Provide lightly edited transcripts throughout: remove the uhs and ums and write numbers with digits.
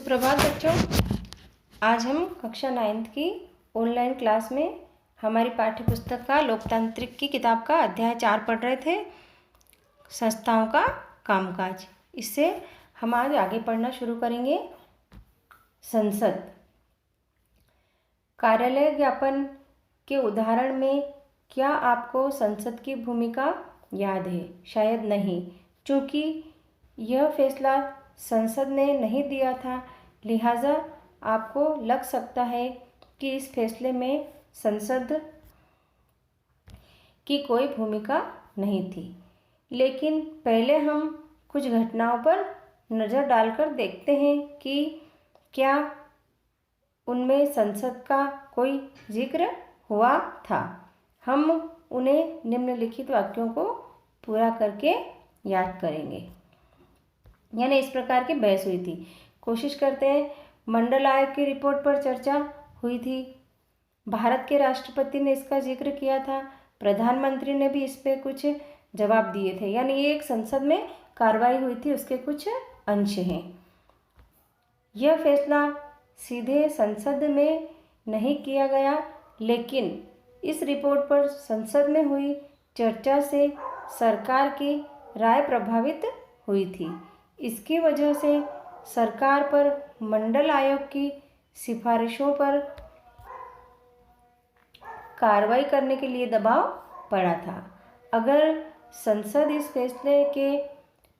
सुप्रभात बच्चों। आज हम कक्षा 9th की ऑनलाइन क्लास में हमारी पाठ्य पुस्तक का लोकतांत्रिक की किताब का अध्याय 4 पढ़ रहे थे, संस्थाओं का कामकाज। इससे हम आज आगे पढ़ना शुरू करेंगे। संसद। कार्यालय ज्ञापन के उदाहरण में क्या आपको संसद की भूमिका याद है? शायद नहीं, क्योंकि यह फैसला संसद ने नहीं दिया था, लिहाजा आपको लग सकता है कि इस फैसले में संसद की कोई भूमिका नहीं थी। लेकिन पहले हम कुछ घटनाओं पर नज़र डालकर देखते हैं कि क्या उनमें संसद का कोई जिक्र हुआ था। हम उन्हें निम्नलिखित वाक्यों को पूरा करके याद करेंगे। यानी इस प्रकार की बहस हुई थी। कोशिश करते हैं। मंडल आयोग की रिपोर्ट पर चर्चा हुई थी। भारत के राष्ट्रपति ने इसका जिक्र किया था। प्रधानमंत्री ने भी इस पे कुछ जवाब दिए थे। यानी ये एक संसद में कार्रवाई हुई थी, उसके कुछ अंश हैं। यह फैसला सीधे संसद में नहीं किया गया, लेकिन इस रिपोर्ट पर संसद में हुई चर्चा से सरकार की राय प्रभावित हुई थी। इसकी वजह से सरकार पर मंडल आयोग की सिफारिशों पर कार्रवाई करने के लिए दबाव पड़ा था। अगर संसद इस फैसले के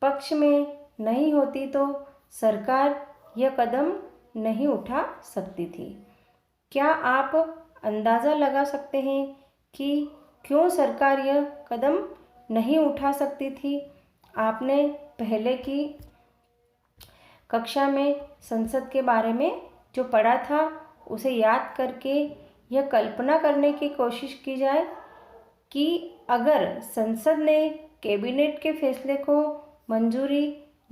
पक्ष में नहीं होती तो सरकार यह कदम नहीं उठा सकती थी। क्या आप अंदाज़ा लगा सकते हैं कि क्यों सरकार यह कदम नहीं उठा सकती थी? आपने पहले की कक्षा में संसद के बारे में जो पढ़ा था, उसे याद करके यह कल्पना करने की कोशिश की जाए कि अगर संसद ने कैबिनेट के फैसले को मंजूरी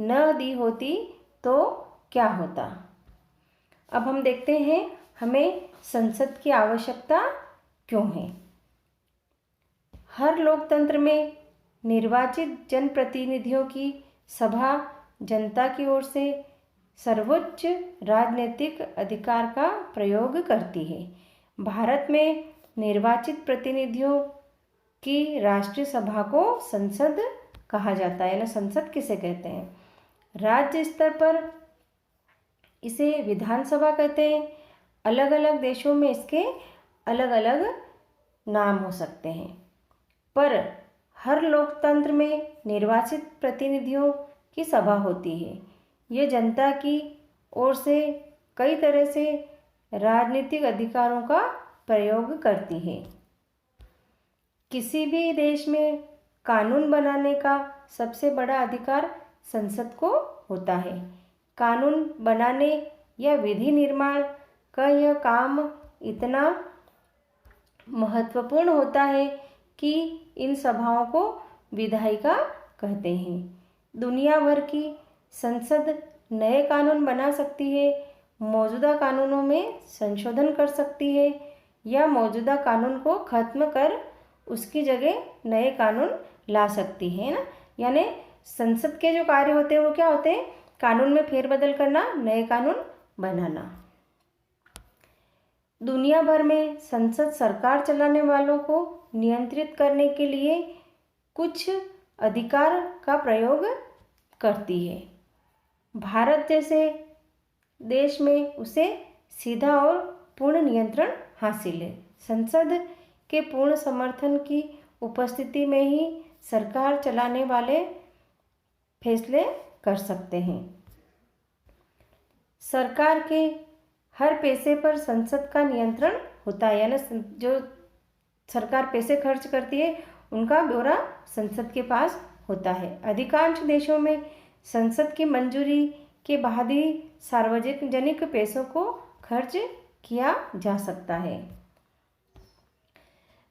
न दी होती तो क्या होता। अब हम देखते हैं हमें संसद की आवश्यकता क्यों है। हर लोकतंत्र में निर्वाचित जनप्रतिनिधियों की सभा जनता की ओर से सर्वोच्च राजनीतिक अधिकार का प्रयोग करती है। भारत में निर्वाचित प्रतिनिधियों की राष्ट्रीय सभा को संसद कहा जाता है। ना, संसद किसे कहते हैं? राज्य स्तर पर इसे विधानसभा कहते हैं। अलग अलग देशों में इसके अलग अलग नाम हो सकते हैं, पर हर लोकतंत्र में निर्वाचित प्रतिनिधियों की सभा होती है। ये जनता की ओर से कई तरह से राजनीतिक अधिकारों का प्रयोग करती है। किसी भी देश में कानून बनाने का सबसे बड़ा अधिकार संसद को होता है। कानून बनाने या विधि निर्माण का यह काम इतना महत्वपूर्ण होता है कि इन सभाओं को विधायिका कहते हैं। दुनिया भर की संसद नए कानून बना सकती है, मौजूदा कानूनों में संशोधन कर सकती है या मौजूदा कानून को खत्म कर उसकी जगह नए कानून ला सकती है ना। यानी संसद के जो कार्य होते हैं वो क्या होते हैं? कानून में फेरबदल करना, नए कानून बनाना। दुनिया भर में संसद सरकार चलाने वालों को नियंत्रित करने के लिए कुछ अधिकार का प्रयोग करती है। भारत जैसे देश में उसे सीधा और पूर्ण नियंत्रण हासिल है। संसद के पूर्ण समर्थन की उपस्थिति में ही सरकार चलाने वाले फैसले कर सकते हैं। सरकार के हर पैसे पर संसद का नियंत्रण होता है। यानी जो सरकार पैसे खर्च करती है उनका ब्यौरा संसद के पास होता है। अधिकांश देशों में संसद की मंजूरी के बाद ही सार्वजनिक पैसों को खर्च किया जा सकता है।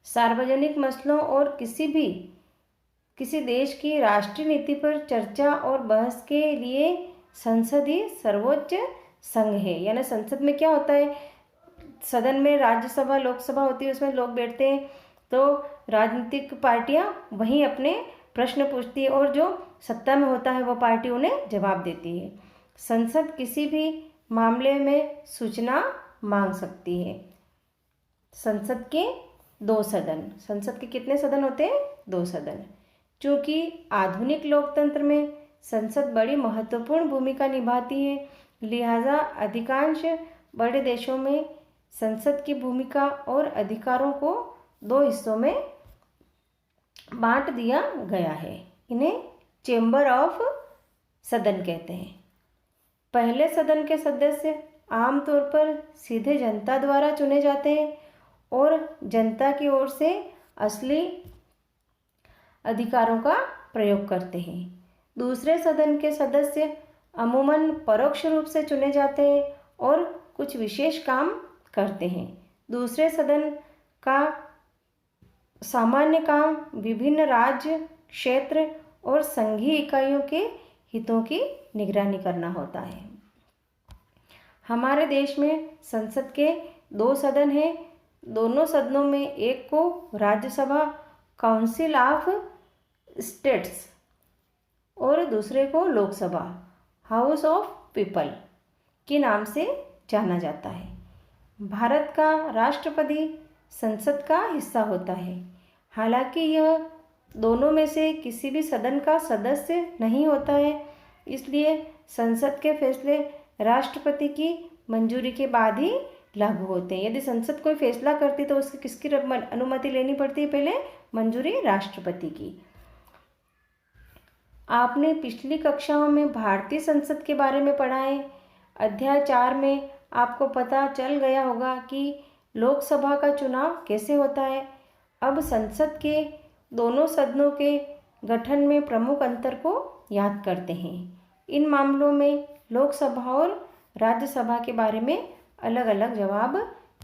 सार्वजनिक मसलों और किसी देश की राष्ट्रीय नीति पर चर्चा और बहस के लिए संसद ही सर्वोच्च संघ है। यानी संसद में क्या होता है? सदन में राज्यसभा लोकसभा होती है, उसमें लोग बैठते हैं, तो राजनीतिक पार्टियां वहीं अपने प्रश्न पूछती है और जो सत्ता में होता है वो पार्टी उन्हें जवाब देती है। संसद किसी भी मामले में सूचना मांग सकती है। संसद के 2 सदन। संसद के कितने सदन होते हैं? 2 सदन। चूँकि आधुनिक लोकतंत्र में संसद बड़ी महत्वपूर्ण भूमिका निभाती है, लिहाजा अधिकांश बड़े देशों में संसद की भूमिका और अधिकारों को 2 हिस्सों में बांट दिया गया है। इन्हें चेंबर ऑफ सदन कहते हैं। पहले सदन के सदस्य आमतौर पर सीधे जनता द्वारा चुने जाते हैं और जनता की ओर से असली अधिकारों का प्रयोग करते हैं। दूसरे सदन के सदस्य अमूमन परोक्ष रूप से चुने जाते हैं और कुछ विशेष काम करते हैं। दूसरे सदन का सामान्य काम विभिन्न राज्य, क्षेत्र और संघीय इकाइयों के हितों की निगरानी करना होता है। हमारे देश में संसद के 2 सदन हैं। दोनों सदनों में एक को राज्यसभा काउंसिल ऑफ स्टेट्स और दूसरे को लोकसभा हाउस ऑफ पीपल के नाम से जाना जाता है। भारत का राष्ट्रपति संसद का हिस्सा होता है। हालांकि यह दोनों में से किसी भी सदन का सदस्य नहीं होता है, इसलिए संसद के फैसले राष्ट्रपति की मंजूरी के बाद ही लागू होते हैं। यदि संसद कोई फैसला करती तो उसकी किसकी अनुमति लेनी पड़ती है? पहले मंजूरी राष्ट्रपति की। आपने पिछली कक्षाओं में भारतीय संसद के बारे में पढ़ा है। अध्याय 4 में आपको पता चल गया होगा कि लोकसभा का चुनाव कैसे होता है। अब संसद के दोनों सदनों के गठन में प्रमुख अंतर को याद करते हैं। इन मामलों में लोकसभा और राज्यसभा के बारे में अलग अलग जवाब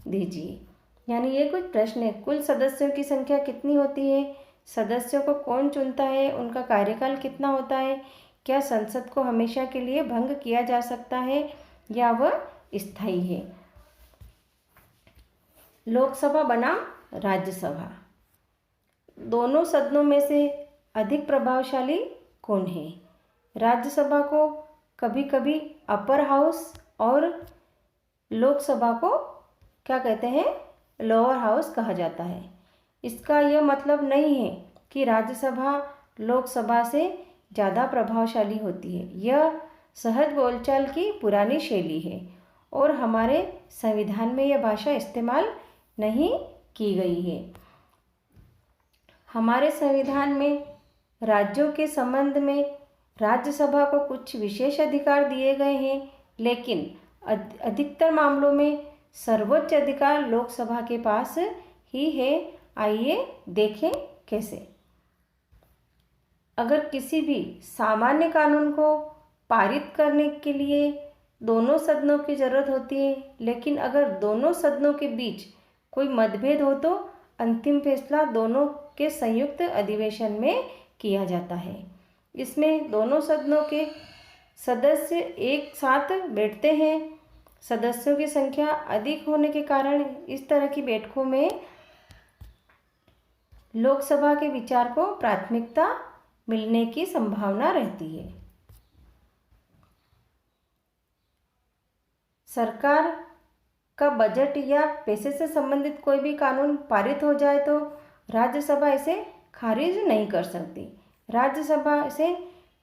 दीजिए। यानी ये कुछ प्रश्न है। कुल सदस्यों की संख्या कितनी होती है? सदस्यों को कौन चुनता है? उनका कार्यकाल कितना होता है? क्या संसद को हमेशा के लिए भंग किया जा सकता है या वह स्थायी है? लोकसभा बनाम राज्यसभा, दोनों सदनों में से अधिक प्रभावशाली कौन है? राज्यसभा को कभी कभी अपर हाउस और लोकसभा को क्या कहते हैं? लोअर हाउस कहा जाता है। इसका यह मतलब नहीं है कि राज्यसभा लोकसभा से ज़्यादा प्रभावशाली होती है। यह सहज बोलचाल की पुरानी शैली है और हमारे संविधान में यह भाषा इस्तेमाल नहीं की गई है। हमारे संविधान में राज्यों के संबंध में राज्यसभा को कुछ विशेष अधिकार दिए गए हैं, लेकिन अधिकतर मामलों में सर्वोच्च अधिकार लोकसभा के पास ही है। आइए देखें कैसे। अगर किसी भी सामान्य कानून को पारित करने के लिए दोनों सदनों की जरूरत होती है, लेकिन अगर दोनों सदनों के बीच कोई मतभेद हो तो अंतिम फैसला दोनों के संयुक्त अधिवेशन में किया जाता है। इसमें दोनों सदनों के सदस्य एक साथ बैठते हैं। सदस्यों की संख्या अधिक होने के कारण इस तरह की बैठकों में लोकसभा के विचार को प्राथमिकता मिलने की संभावना रहती है। सरकार का बजट या पैसे से संबंधित कोई भी कानून पारित हो जाए तो राज्यसभा इसे खारिज नहीं कर सकती। राज्यसभा इसे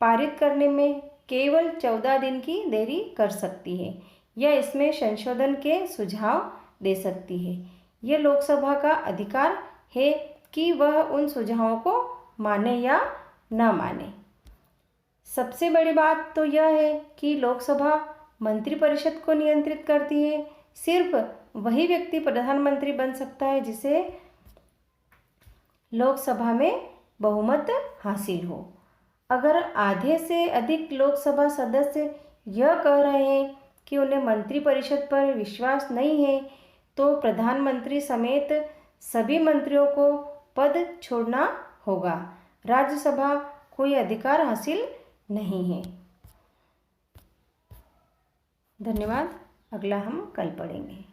पारित करने में केवल 14 दिन की देरी कर सकती है या इसमें संशोधन के सुझाव दे सकती है। यह लोकसभा का अधिकार है कि वह उन सुझावों को माने या न माने। सबसे बड़ी बात तो यह है कि लोकसभा मंत्रिपरिषद को नियंत्रित करती है। सिर्फ वही व्यक्ति प्रधानमंत्री बन सकता है जिसे लोकसभा में बहुमत हासिल हो। अगर आधे से अधिक लोकसभा सदस्य यह कह रहे हैं कि उन्हें मंत्रिपरिषद पर विश्वास नहीं है, तो प्रधानमंत्री समेत सभी मंत्रियों को पद छोड़ना होगा। राज्यसभा कोई अधिकार हासिल नहीं है। धन्यवाद। अगला हम कल पढ़ेंगे।